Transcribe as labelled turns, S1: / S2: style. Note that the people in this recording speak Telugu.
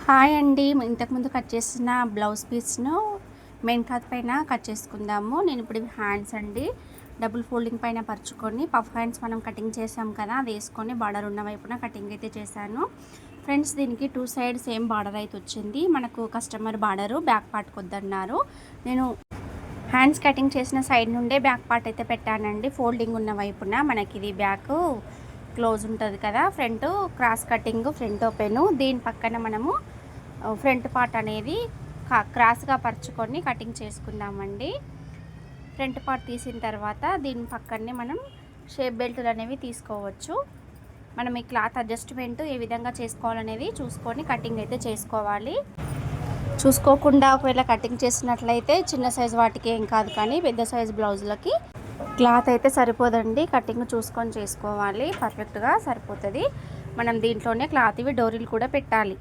S1: హాయ్ అండి. ఇంతకుముందు కట్ చేసిన బ్లౌజ్ పీస్ను మెయిన్ క్లాత్ పైన కట్ చేసుకుందాము. నేను ఇప్పుడు హ్యాండ్స్ అండి డబుల్ ఫోల్డింగ్ పైన పరుచుకొని పఫ్ హ్యాండ్స్ మనం కటింగ్ చేసాం కదా, అది వేసుకొని బార్డర్ ఉన్న వైపున కటింగ్ అయితే చేశాను ఫ్రెండ్స్. దీనికి 2 సైడ్ సేమ్ బార్డర్ అయితే వచ్చింది. మనకు కస్టమర్ బార్డరు బ్యాక్ పార్ట్ కొద్దన్నారు. నేను హ్యాండ్స్ కటింగ్ చేసిన సైడ్ నుండే బ్యాక్ పార్ట్ అయితే పెట్టానండి. ఫోల్డింగ్ ఉన్న వైపున మనకి ఇది బ్యాక్ క్లోజ్ ఉంటుంది కదా, front cross cutting, front open. దీని పక్కన మనము ఫ్రంట్ పార్ట్ అనేది క్రాస్గా పరుచుకొని కటింగ్ చేసుకుందామండి. ఫ్రంట్ పార్ట్ తీసిన తర్వాత దీని పక్కనే మనం షేప్ బెల్టులు అనేవి తీసుకోవచ్చు. మనం ఈ క్లాత్ అడ్జస్ట్మెంట్ ఏ విధంగా చేసుకోవాలనేది చూసుకొని కటింగ్ అయితే చేసుకోవాలి. చూసుకోకుండా ఒకవేళ కటింగ్ చేసినట్లయితే చిన్న సైజు వాటికి ఏం కాదు, కానీ పెద్ద సైజు బ్లౌజులకి క్లాత్ అయితే సరిపోదండి. కటింగ్ చూసుకొని చేసుకోవాలి, పర్ఫెక్ట్గా సరిపోతుంది. మనం దీంట్లోనే క్లాత్ ఇవి డోరీలు కూడా పెట్టాలి.